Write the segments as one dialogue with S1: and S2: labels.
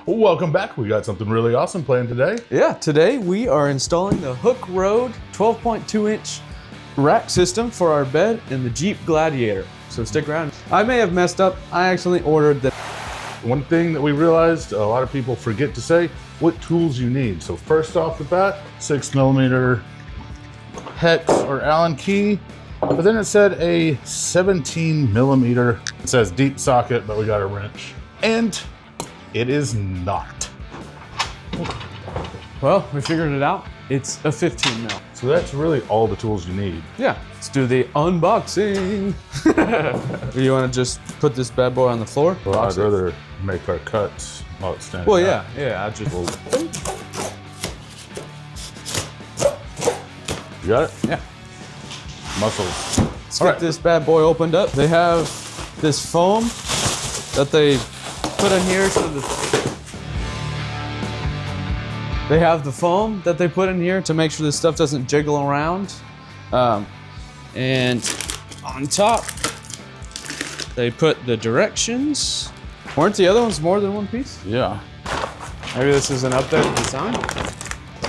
S1: Welcome back. We got something really awesome planned today.
S2: Yeah, today we are installing the Hooke Road 12.2 inch rack system for our bed in the Jeep Gladiator. So stick around. I may have messed up. I accidentally ordered the...
S1: One thing that we realized a lot of people forget to say, what tools you need. So first off the bat, 6mm hex or Allen key. But then it said a 17mm. It says deep socket, but we got a wrench. And it is not.
S2: Well, we figured it out. It's a 15 mil.
S1: So that's really all the tools you need.
S2: Yeah, let's do the unboxing. You want to just put this bad boy on the floor?
S1: Well, I'd rather make our cuts while it's standing
S2: Well,
S1: up.
S2: yeah, I just...
S1: You got it?
S2: Yeah.
S1: Muscles.
S2: Let's get this bad boy opened up. They have this foam that they put in here so they have the foam that they put in here to make sure this stuff doesn't jiggle around. And on top, they put the directions. Weren't the other ones more than one piece?
S1: Yeah.
S2: Maybe this is an updated design.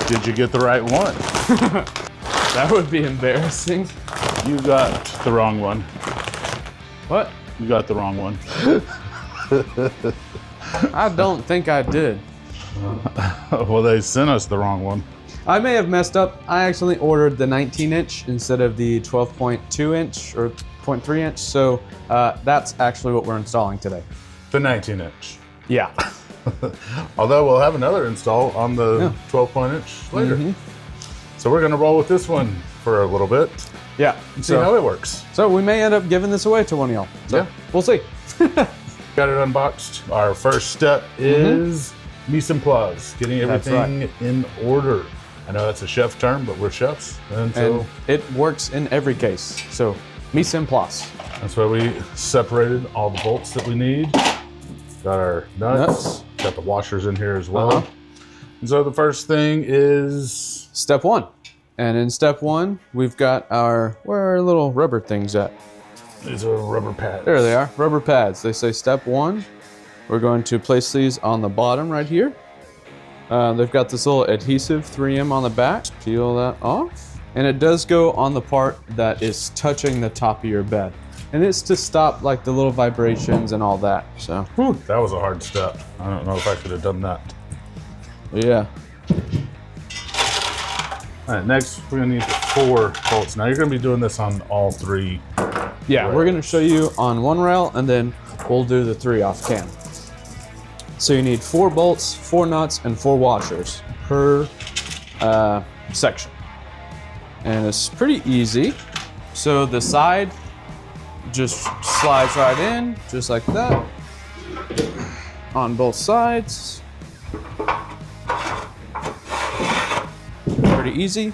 S1: Did you get the right one?
S2: That would be embarrassing.
S1: You got the wrong one.
S2: What?
S1: You got the wrong one.
S2: I don't think I did.
S1: Well, they sent us the wrong one.
S2: I may have messed up. I accidentally ordered the 19 inch instead of the 12.2 inch or 0.3 inch. So that's actually what we're installing today.
S1: The 19 inch.
S2: Yeah.
S1: Although we'll have another install on the 12 inch later. So we're gonna roll with this one for a little bit.
S2: Yeah.
S1: And see how it works.
S2: So we may end up giving this away to one of y'all. So
S1: yeah.
S2: We'll see.
S1: Got it unboxed. Our first step is mise en place, getting everything in order. I know that's a chef term, but we're chefs. And so
S2: it works in every case. So mise en place.
S1: That's why we separated all the bolts that we need. Got our nuts. Got the washers in here as well. And so the first thing is
S2: step one. And in step one, we've got where are our little rubber things at?
S1: These are rubber pads.
S2: There they are, rubber pads. They say step one. We're going to place these on the bottom right here. They've got this little adhesive 3M on the back. Peel that off. And it does go on the part that is touching the top of your bed. And it's to stop like the little vibrations and all that, so.
S1: Whew, that was a hard step. I don't know if I could have done that.
S2: Yeah.
S1: All right, next we're gonna need the 4 bolts. Now you're gonna be doing this on all 3.
S2: Yeah,
S1: rails.
S2: We're gonna show you on one rail and then we'll do the 3 off cam. So you need 4 bolts, 4 nuts, and 4 washers per section. And it's pretty easy. So the side just slides right in, just like that, on both sides. Pretty easy.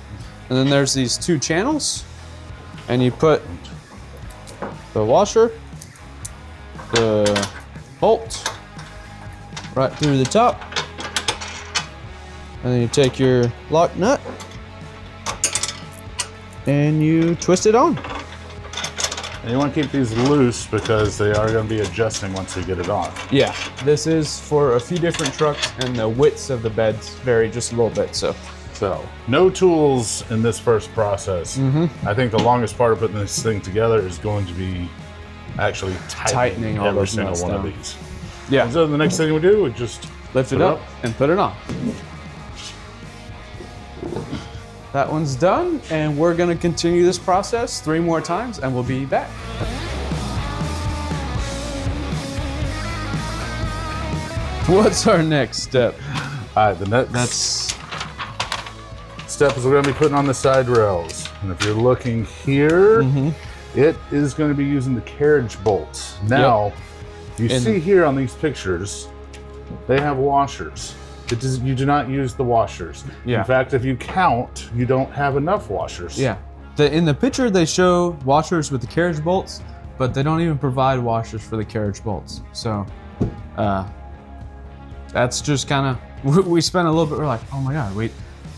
S2: And then there's these 2 channels, and you put the washer, the bolt right through the top, and then you take your lock nut and you twist it on.
S1: And you want to keep these loose because they are going to be adjusting once we get it on.
S2: Yeah, this is for a few different trucks and the widths of the beds vary just a little bit, so
S1: no tools in this first process. I think the longest part of putting this thing together is going to be actually tightening
S2: all
S1: every
S2: those
S1: single
S2: nuts
S1: one
S2: down.
S1: of these.
S2: Yeah.
S1: And so the next thing we do, we just
S2: lift it up and put it on. That one's done, and we're gonna continue this process 3 more times, and we'll be back. What's our next step?
S1: All right, the next step is we're going to be putting on the side rails. And if you're looking here, it is going to be using the carriage bolts. Now, you see here on these pictures, they have washers. You do not use the washers.
S2: Yeah.
S1: In fact, if you count, you don't have enough washers.
S2: Yeah. In the picture, they show washers with the carriage bolts, but they don't even provide washers for the carriage bolts. So that's just kind of, we spent a little bit, we're like, oh my God,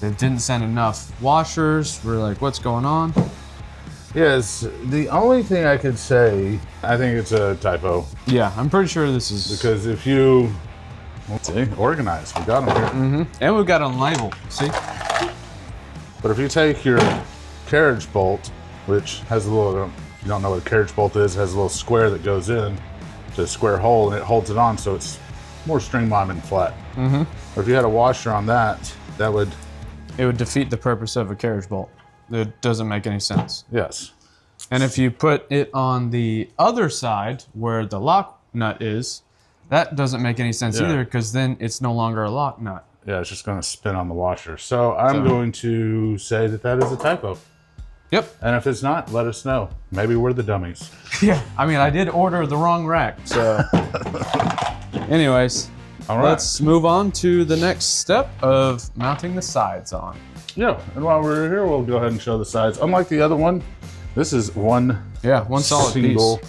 S2: they didn't send enough washers. We're like, what's going on?
S1: Yes, the only thing I could say, I think it's a typo.
S2: Yeah, I'm pretty sure this is...
S1: Because if you Let's see, organized. We got them here.
S2: And we've got them labeled. See?
S1: But if you take your carriage bolt, which has a little, if you don't know what a carriage bolt is, it has a little square that goes in to a square hole and it holds it on so it's more streamlined and flat. Or if you had a washer on that, that would...
S2: It would defeat the purpose of a carriage bolt. It doesn't make any sense.
S1: Yes.
S2: And if you put it on the other side where the lock nut is, that doesn't make any sense either, because then it's no longer a lock nut.
S1: Yeah, it's just going to spin on the washer. So I'm going to say that that is a typo.
S2: Yep.
S1: And if it's not, let us know. Maybe we're the dummies.
S2: Yeah. I mean, I did order the wrong rack, so. Anyways,
S1: All right.
S2: let's move on to the next step of mounting the sides on.
S1: Yeah, and while we're here, we'll go ahead and show the sides. Unlike the other one, this is one
S2: solid
S1: single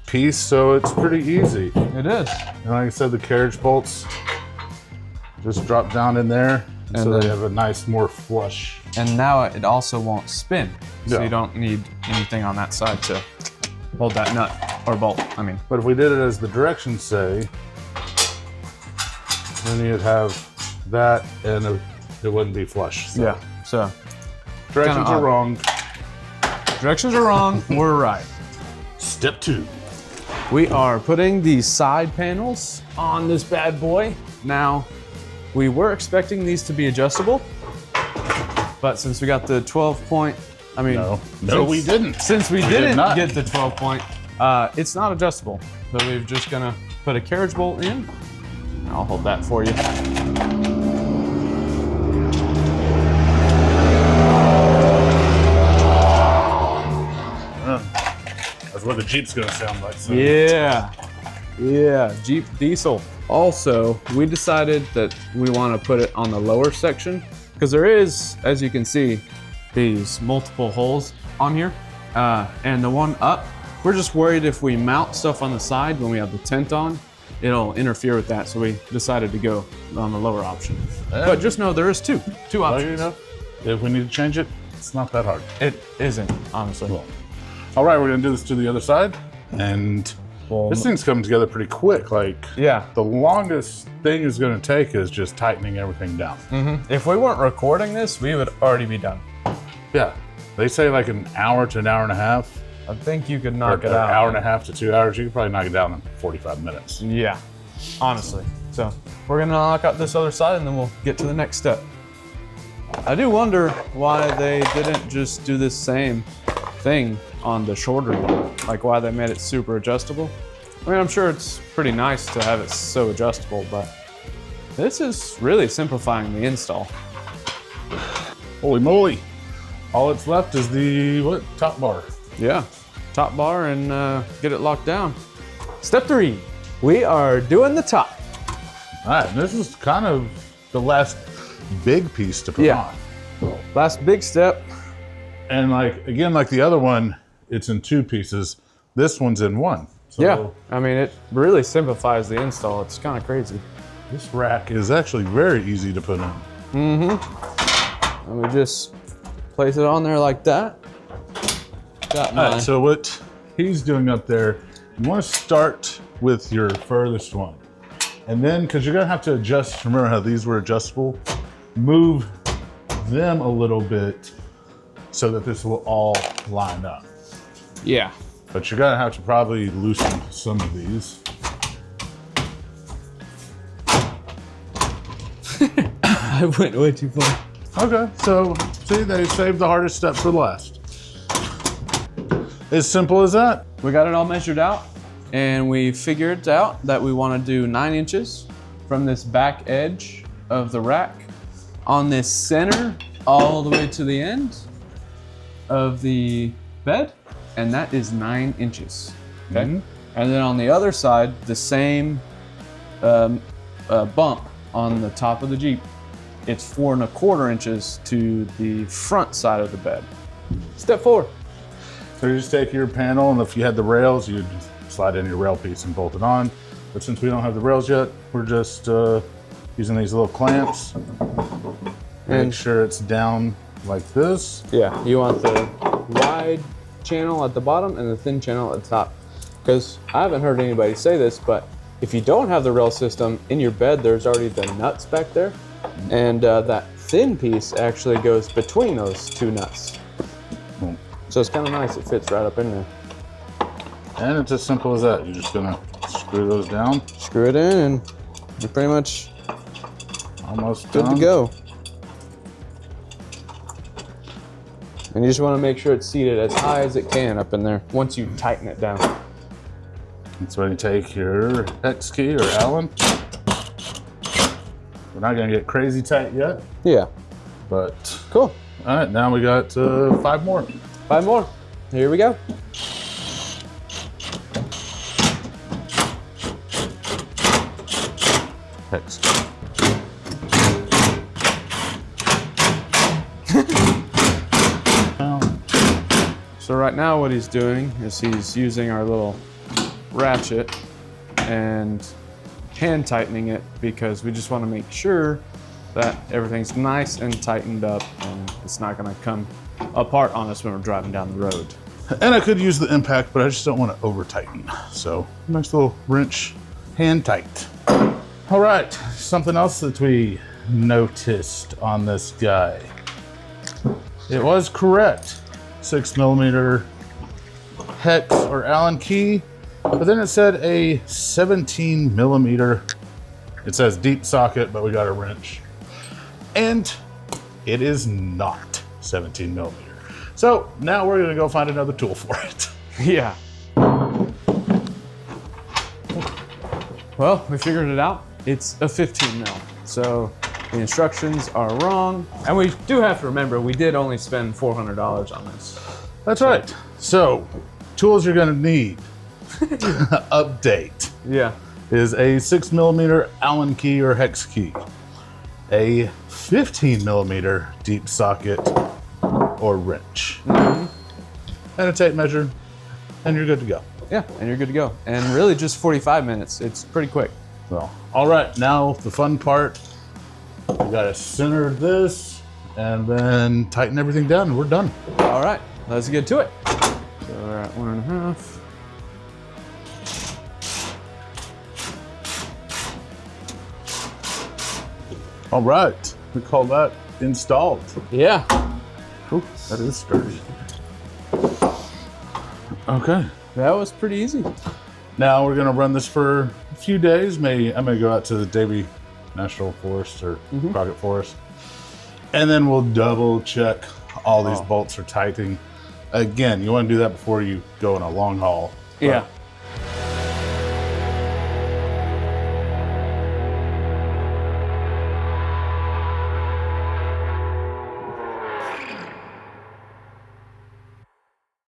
S1: piece, so it's pretty easy.
S2: It is.
S1: And like I said, the carriage bolts just drop down in there,
S2: And
S1: so
S2: then-
S1: they have a nice, more flush.
S2: And now it also won't spin, so
S1: Yeah.
S2: you don't need anything on that side to hold that nut or bolt. I mean,
S1: But if we did it as the directions say, then you'd have that, and it wouldn't be flush. So
S2: So
S1: directions
S2: kinda
S1: are
S2: odd.
S1: wrong.
S2: directions are wrong. We're right.
S1: Step 2.
S2: We are putting the side panels on this bad boy. Now, we were expecting these to be adjustable, but since we got the 12 point,
S1: No,
S2: since-
S1: we didn't.
S2: Since we
S1: did
S2: didn't
S1: not.
S2: get the 12 point, it's not adjustable. So we're just gonna put a carriage bolt in. I'll hold that for you.
S1: That's what the Jeep's gonna sound like. So.
S2: Yeah, Jeep Diesel. Also, we decided that we want to put it on the lower section because there is, as you can see, these multiple holes on here. And the one up, we're just worried if we mount stuff on the side when we have the tent on, it'll interfere with that. So we decided to go on the lower option.
S1: Yeah.
S2: But just know there is two
S1: Well,
S2: options.
S1: you know, if we need to change it, it's not that hard.
S2: It isn't, honestly.
S1: Cool. All right, we're gonna do this to the other side, and
S2: Well,
S1: this thing's coming together pretty quick. Like,
S2: yeah.
S1: the longest thing is gonna take is just tightening everything down.
S2: If we weren't recording this, we would already be done.
S1: Yeah, they say like an hour to an hour and a half,
S2: I think you could
S1: or
S2: knock it
S1: an
S2: out.
S1: hour and a half to 2 hours. You could probably knock it down in 45 minutes.
S2: Yeah, honestly. So we're gonna knock out this other side and then we'll get to the next step. I do wonder why they didn't just do this same thing on the shorter one, like why they made it super adjustable. I mean, I'm sure it's pretty nice to have it so adjustable, but this is really simplifying the install.
S1: Holy moly! All that's left is the top bar.
S2: Yeah, top bar and get it locked down. Step 3, we are doing the top.
S1: All right, and this is kind of the last big piece to put
S2: Yeah.
S1: on.
S2: Last big step.
S1: And like the other one, it's in 2 pieces. This one's in 1. So
S2: Yeah, I mean, it really simplifies the install. It's kind of crazy.
S1: this rack is actually very easy to put in.
S2: And we just place it on there like that. Got
S1: All
S2: mine.
S1: right, so what he's doing up there, you want to start with your furthest one. And then, because you're going to have to adjust, remember how these were adjustable? Move them a little bit so that this will all line up.
S2: Yeah.
S1: But you're going to have to probably loosen some of these.
S2: I went way too far.
S1: Okay, so see, they saved the hardest step for last. As simple as that.
S2: We got it all measured out, and we figured out that we want to do 9 inches from this back edge of the rack on this center all the way to the end of the bed, and that is 9 inches. Okay.
S1: Mhm.
S2: And then on the other side, the same bump on the top of the Jeep. It's 4 1/4 inches to the front side of the bed. Step 4.
S1: So you just take your panel, and if you had the rails, you'd slide in your rail piece and bolt it on. But since we don't have the rails yet, we're just using these little clamps. Make
S2: And-
S1: sure it's down like this.
S2: Yeah, you want the wide channel at the bottom and the thin channel at the top. Because I haven't heard anybody say this, but If you don't have the rail system, in your bed there's already the nuts back there, and that thin piece actually goes between those two nuts. So it's kind of nice, it fits right up in there.
S1: And it's as simple as that. You're just gonna screw those down.
S2: Screw it in and you're pretty much
S1: almost
S2: good
S1: done.
S2: to go. And you just want to make sure it's seated as high as it can up in there once you tighten it down.
S1: That's when you take your hex key or Allen. We're not gonna get crazy tight yet,
S2: Yeah,
S1: but
S2: cool.
S1: all right, now we got 5 more.
S2: 5 more. Here we go.
S1: Hex key.
S2: So right now what he's doing is he's using our little ratchet and hand tightening it because we just want to make sure that everything's nice and tightened up and it's not going to come apart on us when we're driving down the road.
S1: And I could use the impact, but I just don't want to over tighten. So nice little wrench, hand tight. All right, something else that we noticed on this guy. It was correct. 6mm hex or Allen key, but then it said a 17mm. It says deep socket, but we got a wrench. And it is not 17mm. So now we're gonna go find another tool for it.
S2: Yeah. Well, we figured it out. It's a 15 mil. So the instructions are wrong. And we do have to remember, we did only spend $400 on this.
S1: That's right. So tools you're gonna need, update,
S2: Yeah.
S1: is a 6mm Allen key or hex key, a 15mm deep socket or wrench, and a tape measure, and you're good to go.
S2: Yeah, and you're good to go. And really just 45 minutes. It's pretty quick.
S1: So, all right, now the fun part. We gotta center this and then tighten everything down and we're done.
S2: All right, let's get to it. So we're at 1.5.
S1: All right, we call that installed.
S2: Yeah.
S1: Ooh, that is sturdy. Okay,
S2: That was pretty easy.
S1: now we're gonna run this for a few days. I may go out to the Davy National Forest or Crockett Forest, and then we'll double check all these bolts are tightening. Again, you want to do that before you go on a long haul. But
S2: Yeah.